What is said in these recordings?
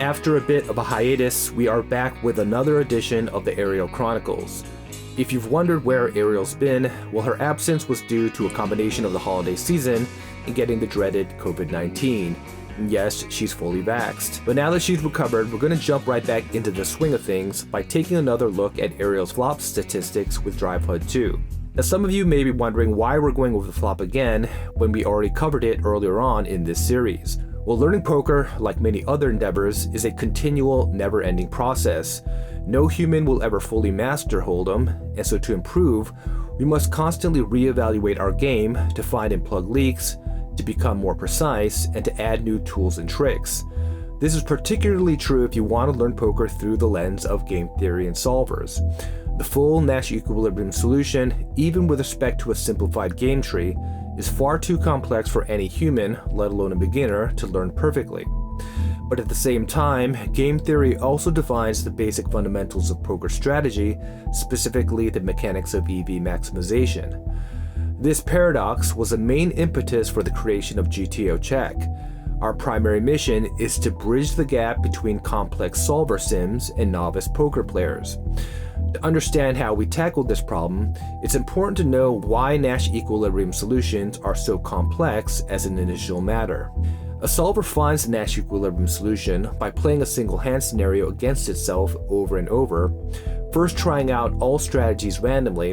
After a bit of a hiatus, we are back with another edition of the Ariel Chronicles. If you've wondered where Ariel's been, well, her absence was due to a combination of the holiday season and getting the dreaded COVID-19. And yes, she's fully vaxxed. But now that she's recovered, we're going to jump right back into the swing of things by taking another look at Ariel's flop statistics with DriveHUD 2. Now, some of you may be wondering why we're going over the flop again when we already covered it earlier on in this series. Well, learning poker, like many other endeavors, is a continual, never-ending process. No human will ever fully master Hold'em, and so to improve, we must constantly reevaluate our game to find and plug leaks, to become more precise, and to add new tools and tricks. This is particularly true if you want to learn poker through the lens of game theory and solvers. The full Nash equilibrium solution, even with respect to a simplified game tree, is far too complex for any human, let alone a beginner, to learn perfectly. But at the same time, game theory also defines the basic fundamentals of poker strategy, specifically the mechanics of EV maximization. This paradox was the main impetus for the creation of GTO Check. Our primary mission is to bridge the gap between complex solver sims and novice poker players. To understand how we tackled this problem, it's important to know why Nash equilibrium solutions are so complex as an initial matter. A solver finds the Nash equilibrium solution by playing a single hand scenario against itself over and over, first trying out all strategies randomly,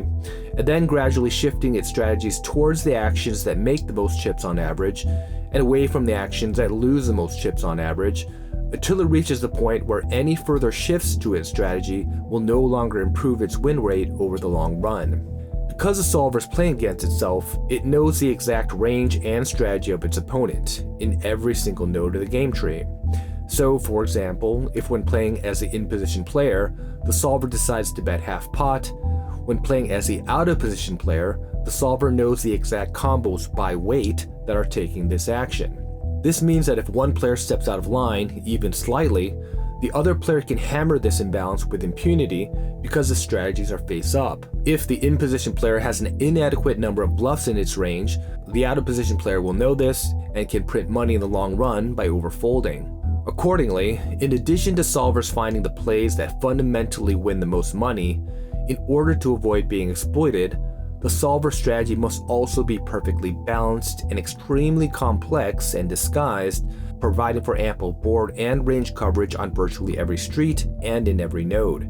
and then gradually shifting its strategies towards the actions that make the most chips on average, and away from the actions that lose the most chips on average, until it reaches the point where any further shifts to its strategy will no longer improve its win rate over the long run. Because the solver is playing against itself, it knows the exact range and strategy of its opponent in every single node of the game tree. So, for example, if when playing as the in-position player, the solver decides to bet half pot, when playing as the out-of-position player, the solver knows the exact combos by weight that are taking this action. This means that if one player steps out of line, even slightly, the other player can hammer this imbalance with impunity because the strategies are face up. If the in-position player has an inadequate number of bluffs in its range, the out-of-position player will know this and can print money in the long run by overfolding. Accordingly, in addition to solvers finding the plays that fundamentally win the most money, in order to avoid being exploited, the solver strategy must also be perfectly balanced and extremely complex and disguised, providing for ample board and range coverage on virtually every street and in every node.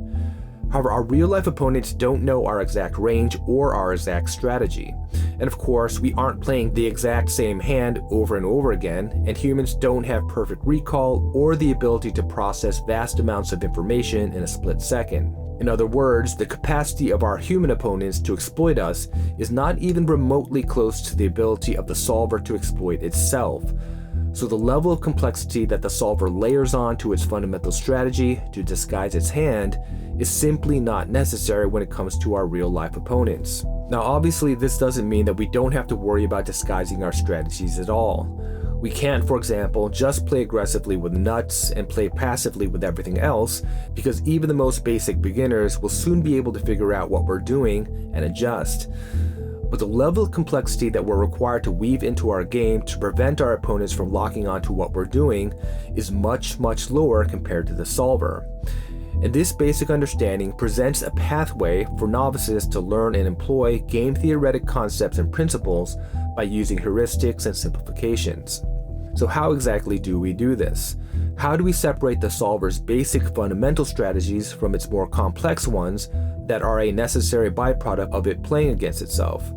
However, our real-life opponents don't know our exact range or our exact strategy. And of course, we aren't playing the exact same hand over and over again, and humans don't have perfect recall or the ability to process vast amounts of information in a split second. In other words, the capacity of our human opponents to exploit us is not even remotely close to the ability of the solver to exploit itself. So the level of complexity that the solver layers on to its fundamental strategy to disguise its hand is simply not necessary when it comes to our real-life opponents. Now obviously this doesn't mean that we don't have to worry about disguising our strategies at all. We can't, for example, just play aggressively with nuts and play passively with everything else, because even the most basic beginners will soon be able to figure out what we're doing and adjust. But the level of complexity that we're required to weave into our game to prevent our opponents from locking onto what we're doing is much, much lower compared to the solver. And this basic understanding presents a pathway for novices to learn and employ game theoretic concepts and principles by using heuristics and simplifications. So how exactly do we do this? How do we separate the solver's basic fundamental strategies from its more complex ones that are a necessary byproduct of it playing against itself?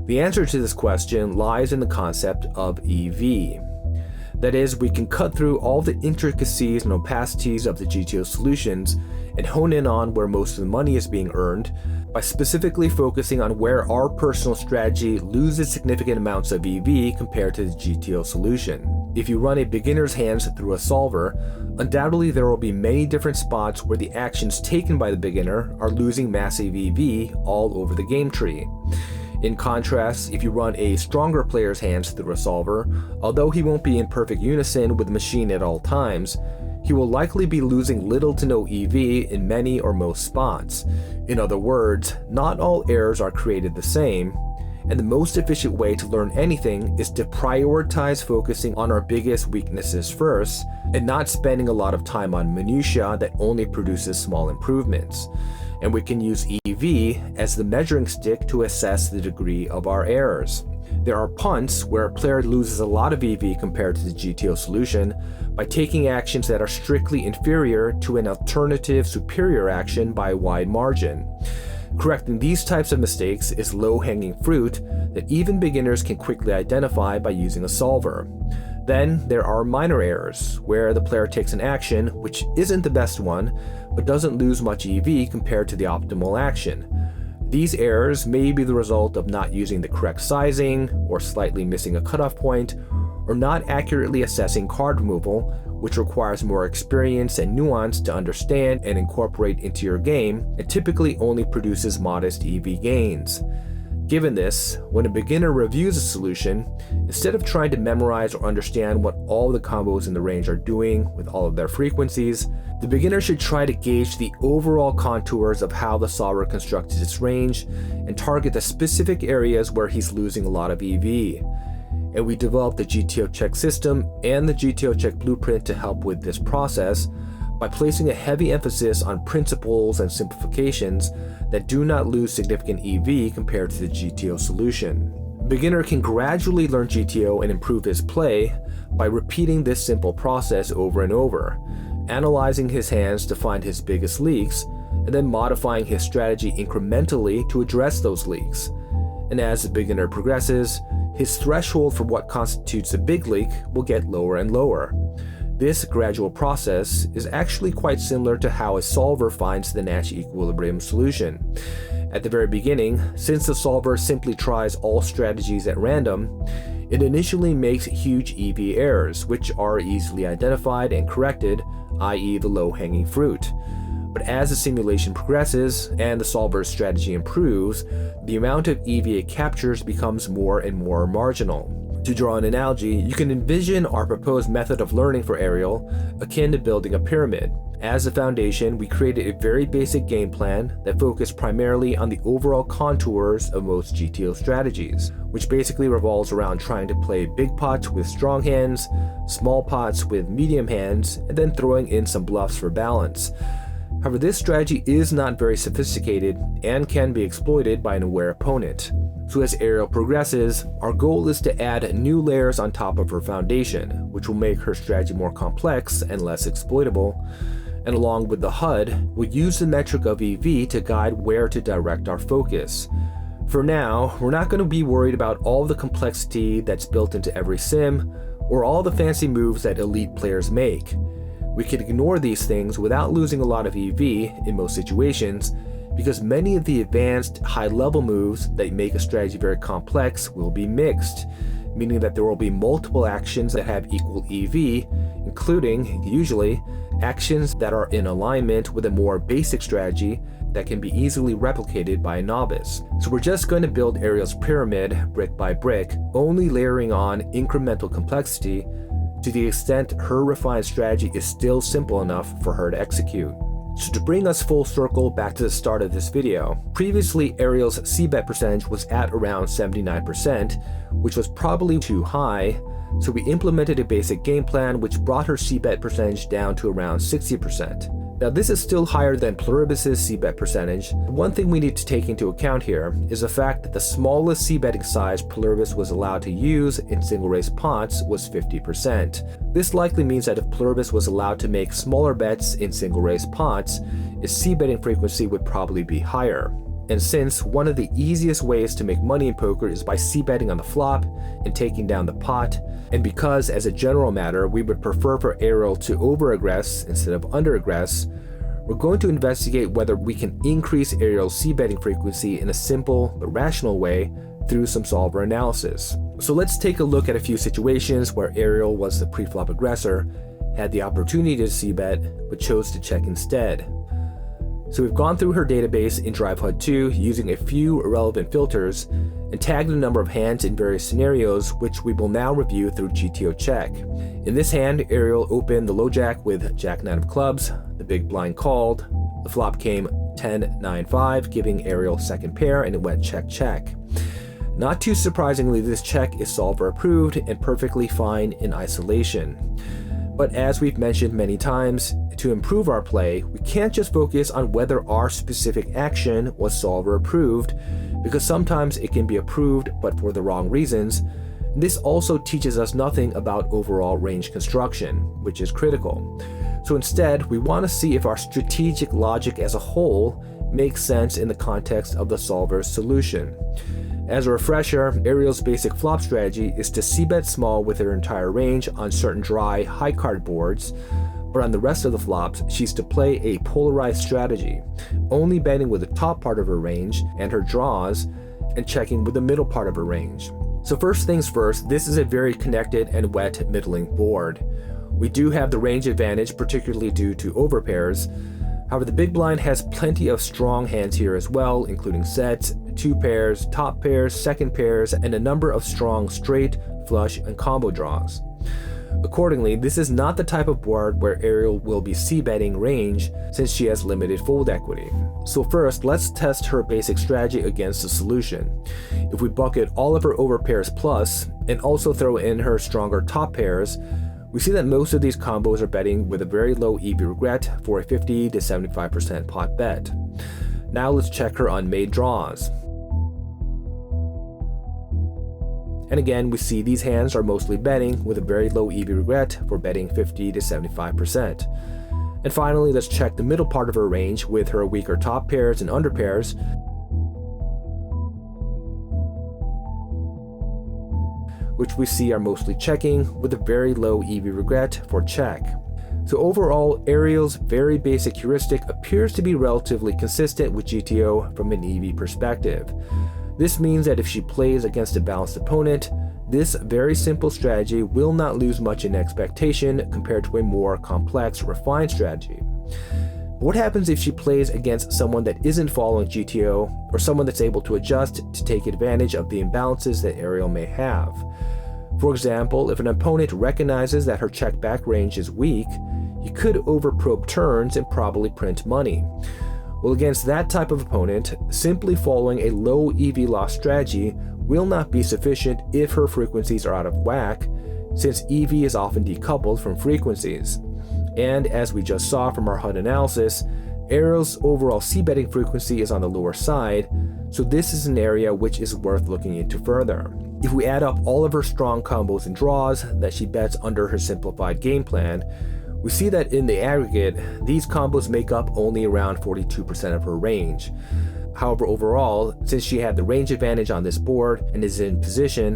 The answer to this question lies in the concept of EV. That is, we can cut through all the intricacies and opacities of the GTO solutions and hone in on where most of the money is being earned by specifically focusing on where our personal strategy loses significant amounts of EV compared to the GTO solution. If you run a beginner's hands through a solver, undoubtedly there will be many different spots where the actions taken by the beginner are losing massive EV all over the game tree. In contrast, if you run a stronger player's hands through a solver, although he won't be in perfect unison with the machine at all times, he will likely be losing little to no EV in many or most spots. In other words, not all errors are created the same, and the most efficient way to learn anything is to prioritize focusing on our biggest weaknesses first, and not spending a lot of time on minutiae that only produces small improvements. And we can use EV as the measuring stick to assess the degree of our errors. There are punts where a player loses a lot of EV compared to the GTO solution by taking actions that are strictly inferior to an alternative superior action by a wide margin. Correcting these types of mistakes is low-hanging fruit that even beginners can quickly identify by using a solver. Then there are minor errors, where the player takes an action which isn't the best one, but doesn't lose much EV compared to the optimal action. These errors may be the result of not using the correct sizing, or slightly missing a cutoff point, or not accurately assessing card removal, which requires more experience and nuance to understand and incorporate into your game, and typically only produces modest EV gains. Given this, when a beginner reviews a solution, instead of trying to memorize or understand what all the combos in the range are doing with all of their frequencies, the beginner should try to gauge the overall contours of how the solver constructed its range and target the specific areas where he's losing a lot of EV. And we developed the GTO Check system and the GTO Check blueprint to help with this process by placing a heavy emphasis on principles and simplifications that do not lose significant EV compared to the GTO solution. A beginner can gradually learn GTO and improve his play by repeating this simple process over and over, analyzing his hands to find his biggest leaks, and then modifying his strategy incrementally to address those leaks. And as the beginner progresses, his threshold for what constitutes a big leak will get lower and lower. This gradual process is actually quite similar to how a solver finds the Nash equilibrium solution. At the very beginning, since the solver simply tries all strategies at random, it initially makes huge EV errors, which are easily identified and corrected, i.e. the low-hanging fruit. But as the simulation progresses and the solver's strategy improves, the amount of EV it captures becomes more and more marginal. To draw an analogy, you can envision our proposed method of learning for Ariel akin to building a pyramid. As a foundation, we created a very basic game plan that focused primarily on the overall contours of most GTO strategies, which basically revolves around trying to play big pots with strong hands, small pots with medium hands, and then throwing in some bluffs for balance. However, this strategy is not very sophisticated and can be exploited by an aware opponent. So as Ariel progresses, our goal is to add new layers on top of her foundation, which will make her strategy more complex and less exploitable. And along with the HUD, we'll use the metric of EV to guide where to direct our focus. For now, we're not going to be worried about all the complexity that's built into every sim, or all the fancy moves that elite players make. We can ignore these things without losing a lot of EV in most situations, because many of the advanced high-level moves that make a strategy very complex will be mixed, meaning that there will be multiple actions that have equal EV, including, usually, actions that are in alignment with a more basic strategy that can be easily replicated by a novice. So we're just going to build Ariel's pyramid brick by brick, only layering on incremental complexity to the extent her refined strategy is still simple enough for her to execute. So to bring us full circle back to the start of this video, previously Ariel's c-bet percentage was at around 79%, which was probably too high, so we implemented a basic game plan which brought her c-bet percentage down to around 60%. Now this is still higher than Pluribus's c-bet percentage. One thing we need to take into account here is the fact that the smallest c-betting size Pluribus was allowed to use in single race pots was 50%. This likely means that if Pluribus was allowed to make smaller bets in single race pots, its c-betting frequency would probably be higher. And since one of the easiest ways to make money in poker is by c-betting on the flop and taking down the pot, and because as a general matter we would prefer for Ariel to over-aggress instead of under-aggress, we're going to investigate whether we can increase Ariel's c-betting frequency in a simple but rational way through some solver analysis. So let's take a look at a few situations where Ariel was the pre-flop aggressor, had the opportunity to c-bet, but chose to check instead. So we've gone through her database in DriveHUD 2 using a few irrelevant filters and tagged a number of hands in various scenarios, which we will now review through GTO check. In this hand, Ariel opened the low jack with Jack 9 of clubs, the big blind called, the flop came 10-9-5, giving Ariel second pair, and it went check. Not too surprisingly, this check is solver approved and perfectly fine in isolation. But as we've mentioned many times, to improve our play, we can't just focus on whether our specific action was solver approved, because sometimes it can be approved but for the wrong reasons. This also teaches us nothing about overall range construction, which is critical. So instead, we want to see if our strategic logic as a whole makes sense in the context of the solver's solution. As a refresher, Ariel's basic flop strategy is to c-bet small with her entire range on certain dry, high card boards, but on the rest of the flops, she's to play a polarized strategy, only betting with the top part of her range and her draws, and checking with the middle part of her range. So first things first, this is a very connected and wet middling board. We do have the range advantage, particularly due to overpairs. However, the big blind has plenty of strong hands here as well, including sets, two pairs, top pairs, second pairs, and a number of strong straight, flush, and combo draws. Accordingly, this is not the type of board where Ariel will be c-betting range since she has limited fold equity. So first, let's test her basic strategy against the solution. If we bucket all of her overpairs plus, and also throw in her stronger top pairs, we see that most of these combos are betting with a very low EV regret for a 50 to 75% pot bet. Now let's check her unmade draws. And again, we see these hands are mostly betting with a very low EV regret for betting 50 to 75%. And finally, let's check the middle part of her range with her weaker top pairs and under pairs, which we see are mostly checking with a very low EV regret for check. So overall, Ariel's very basic heuristic appears to be relatively consistent with GTO from an EV perspective. This means that if she plays against a balanced opponent, this very simple strategy will not lose much in expectation compared to a more complex, refined strategy. What happens if she plays against someone that isn't following GTO, or someone that's able to adjust to take advantage of the imbalances that Ariel may have? For example, if an opponent recognizes that her check-back range is weak, he could overprobe turns and probably print money. Well, against that type of opponent, simply following a low EV loss strategy will not be sufficient if her frequencies are out of whack, since EV is often decoupled from frequencies. And as we just saw from our HUD analysis, Ariel's overall c-betting frequency is on the lower side, so this is an area which is worth looking into further. If we add up all of her strong combos and draws that she bets under her simplified game plan, we see that in the aggregate, these combos make up only around 42% of her range. However, overall, since she had the range advantage on this board and is in position,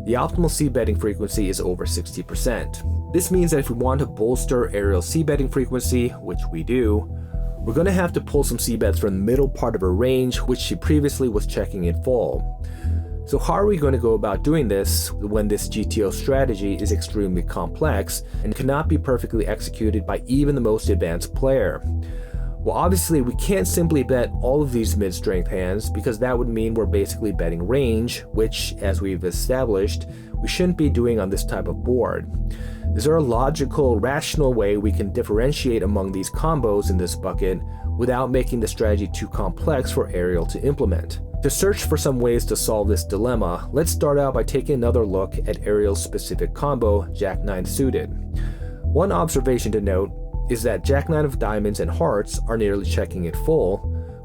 the optimal c-betting frequency is over 60%. This means that if we want to bolster Ariel's c-betting frequency, which we do, we're going to have to pull some c-bets from the middle part of her range, which she previously was checking in full. So how are we going to go about doing this when this GTO strategy is extremely complex and cannot be perfectly executed by even the most advanced player? Well, obviously we can't simply bet all of these mid-strength hands, because that would mean we're basically betting range, which, as we've established, we shouldn't be doing on this type of board. Is there a logical, rational way we can differentiate among these combos in this bucket without making the strategy too complex for Ariel to implement? To search for some ways to solve this dilemma, let's start out by taking another look at Ariel's specific combo, Jack-9 suited. One observation to note is that Jack-9 of diamonds and hearts are nearly checking it full,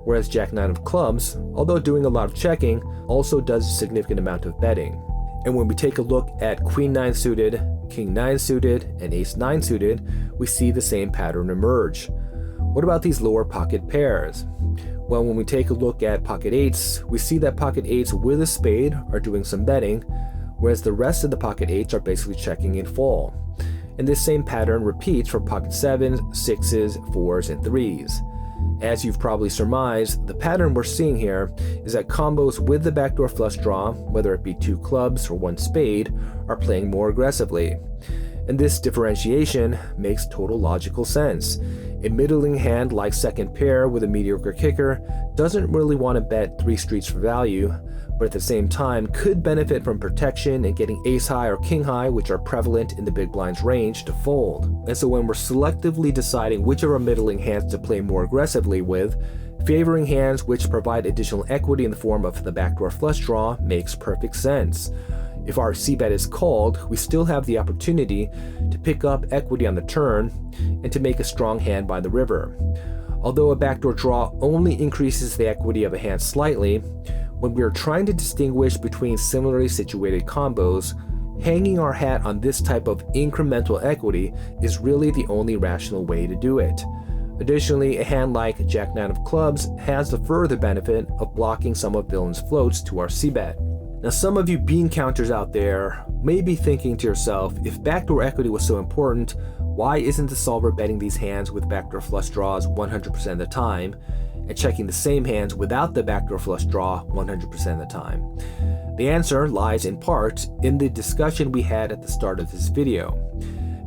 whereas Jack-9 of clubs, although doing a lot of checking, also does a significant amount of betting. And when we take a look at Queen-9 suited, King-9 suited, and Ace-9 suited, we see the same pattern emerge. What about these lower pocket pairs? Well, when we take a look at pocket eights, we see that pocket eights with a spade are doing some betting, whereas the rest of the pocket eights are basically checking in full. And this same pattern repeats for pocket sevens, sixes, fours, and threes. As you've probably surmised, the pattern we're seeing here is that combos with the backdoor flush draw, whether it be two clubs or one spade, are playing more aggressively. And this differentiation makes total logical sense. A middling hand like second pair with a mediocre kicker doesn't really want to bet three streets for value, but at the same time could benefit from protection and getting ace high or king high, which are prevalent in the big blind's range, to fold. And so when we're selectively deciding which of our middling hands to play more aggressively with, favoring hands which provide additional equity in the form of the backdoor flush draw makes perfect sense. If our c-bet is called, we still have the opportunity to pick up equity on the turn and to make a strong hand by the river. Although a backdoor draw only increases the equity of a hand slightly, when we are trying to distinguish between similarly situated combos, hanging our hat on this type of incremental equity is really the only rational way to do it. Additionally, a hand like Jack-9 of clubs has the further benefit of blocking some of villain's floats to our c-bet. Now, some of you bean counters out there may be thinking to yourself, if backdoor equity was so important, why isn't the solver betting these hands with backdoor flush draws 100% of the time, and checking the same hands without the backdoor flush draw 100% of the time? The answer lies in part in the discussion we had at the start of this video.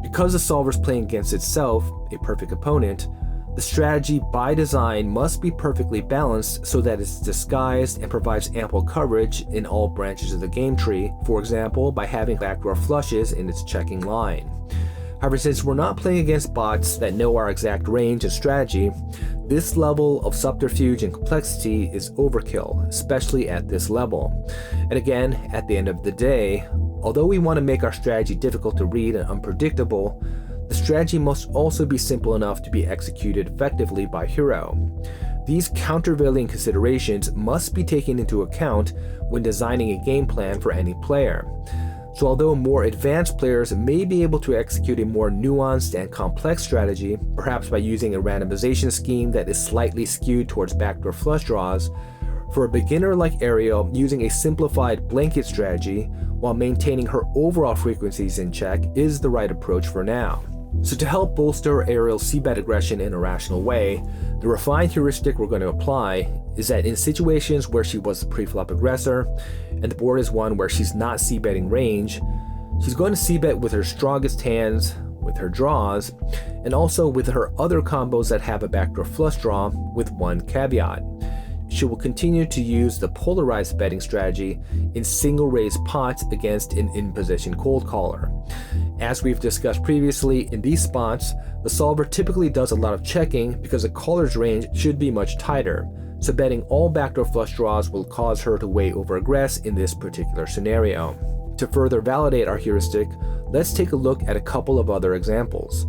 Because the solver is playing against itself, a perfect opponent, the strategy by design must be perfectly balanced so that it's disguised and provides ample coverage in all branches of the game tree, for example, by having backdoor flushes in its checking line. However, since we're not playing against bots that know our exact range and strategy, this level of subterfuge and complexity is overkill, especially at this level. And again, at the end of the day, although we want to make our strategy difficult to read and unpredictable, the strategy must also be simple enough to be executed effectively by hero. These countervailing considerations must be taken into account when designing a game plan for any player. So although more advanced players may be able to execute a more nuanced and complex strategy, perhaps by using a randomization scheme that is slightly skewed towards backdoor flush draws, for a beginner like Ariel, using a simplified blanket strategy while maintaining her overall frequencies in check is the right approach for now. So to help bolster Ariel's c-bet aggression in a rational way, the refined heuristic we're going to apply is that in situations where she was the pre-flop aggressor, and the board is one where she's not c-betting range, she's going to c-bet with her strongest hands, with her draws, and also with her other combos that have a backdoor flush draw, with one caveat. She will continue to use the polarized betting strategy in single raise pots against an in-position cold caller. As we've discussed previously, in these spots, the solver typically does a lot of checking because the caller's range should be much tighter, so betting all backdoor flush draws will cause her to way over-aggress in this particular scenario. To further validate our heuristic, let's take a look at a couple of other examples.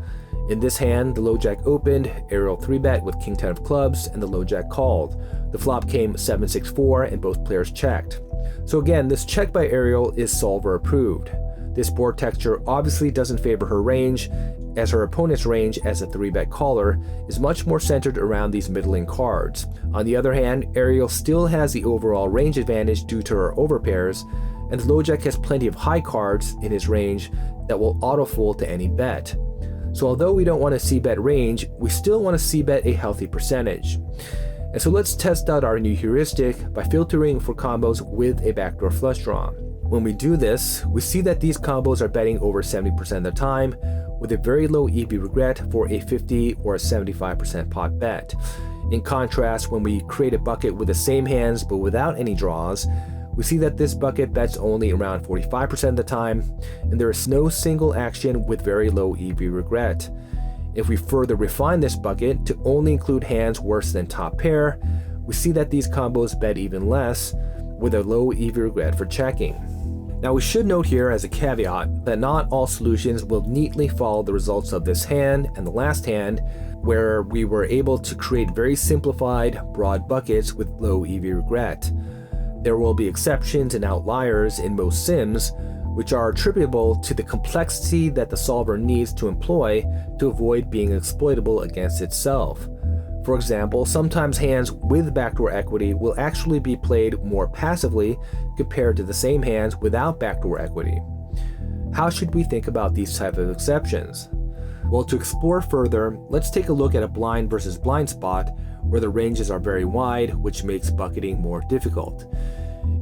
In this hand, the low jack opened, Ariel 3-bet with king 10 of clubs, and the low jack called. The flop came 7-6-4 and both players checked. So again, this check by Ariel is solver approved. This board texture obviously doesn't favor her range, as her opponent's range as a 3-bet caller is much more centered around these middling cards. On the other hand, Ariel still has the overall range advantage due to her overpairs, and the low jack has plenty of high cards in his range that will auto-fold to any bet. So although we don't want to c-bet range, we still want to c-bet a healthy percentage. And so let's test out our new heuristic by filtering for combos with a backdoor flush draw. When we do this, we see that these combos are betting over 70% of the time, with a very low EV regret for a 50 or a 75% pot bet. In contrast, when we create a bucket with the same hands but without any draws, we see that this bucket bets only around 45% of the time, and there is no single action with very low EV regret. If we further refine this bucket to only include hands worse than top pair, we see that these combos bet even less, with a low EV regret for checking. Now we should note here as a caveat that not all solutions will neatly follow the results of this hand and the last hand, where we were able to create very simplified, broad buckets with low EV regret. There will be exceptions and outliers in most sims, which are attributable to the complexity that the solver needs to employ to avoid being exploitable against itself. For example, sometimes hands with backdoor equity will actually be played more passively compared to the same hands without backdoor equity. How should we think about these type of exceptions? Well, to explore further, let's take a look at a blind versus blind spot where the ranges are very wide, which makes bucketing more difficult.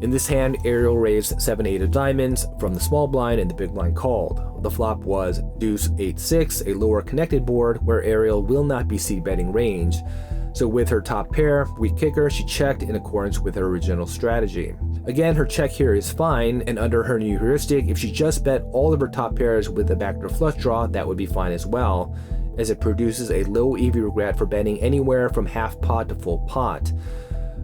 In this hand, Ariel raised 7-8 of diamonds from the small blind and the big blind called. The flop was deuce 8-6, a lower connected board where Ariel will not be c-betting range. So with her top pair, we kick her, she checked in accordance with her original strategy. Again, her check here is fine, and under her new heuristic, if she just bet all of her top pairs with the backdoor flush draw, that would be fine as well, as it produces a low EV regret for betting anywhere from half pot to full pot.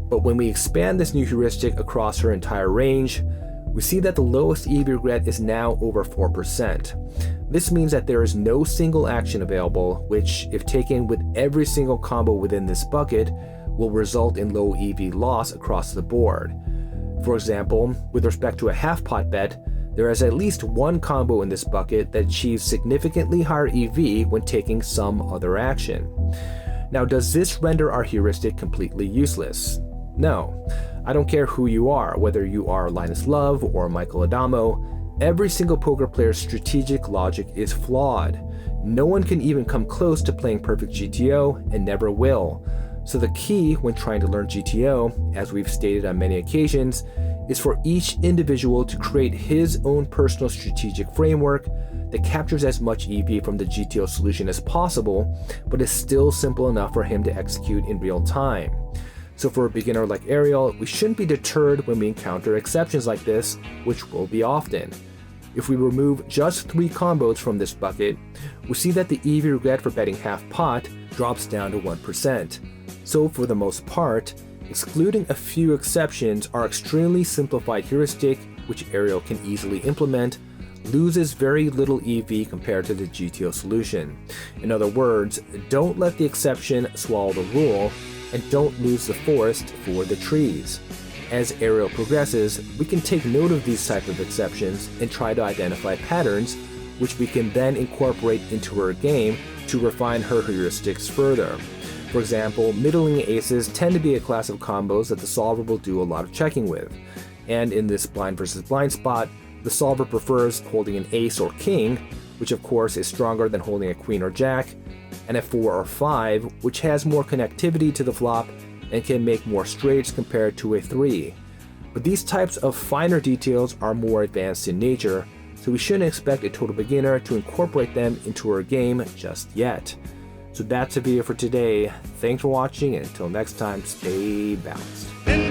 But when we expand this new heuristic across her entire range, we see that the lowest EV regret is now over 4%. This means that there is no single action available, which, if taken with every single combo within this bucket, will result in low EV loss across the board. For example, with respect to a half pot bet, there is at least one combo in this bucket that achieves significantly higher EV when taking some other action. Now, does this render our heuristic completely useless? No. I don't care who you are, whether you are Linus Love or Michael Adamo, every single poker player's strategic logic is flawed. No one can even come close to playing perfect GTO and never will. So the key when trying to learn GTO, as we've stated on many occasions, is for each individual to create his own personal strategic framework that captures as much EV from the GTO solution as possible, but is still simple enough for him to execute in real time. So for a beginner like Ariel, we shouldn't be deterred when we encounter exceptions like this, which will be often. If we remove just 3 combos from this bucket, we see that the EV regret for betting half pot drops down to 1%. So for the most part, excluding a few exceptions, our extremely simplified heuristic, which Ariel can easily implement, loses very little EV compared to the GTO solution. In other words, don't let the exception swallow the rule, and don't lose the forest for the trees. As Ariel progresses, we can take note of these type of exceptions and try to identify patterns, which we can then incorporate into her game to refine her heuristics further. For example, middling aces tend to be a class of combos that the solver will do a lot of checking with. And in this blind versus blind spot, the solver prefers holding an ace or king, which of course is stronger than holding a queen or jack, and a 4 or 5, which has more connectivity to the flop and can make more straights compared to a 3. But these types of finer details are more advanced in nature, so we shouldn't expect a total beginner to incorporate them into our game just yet. So that's the video for today. Thanks for watching, and until next time, stay balanced.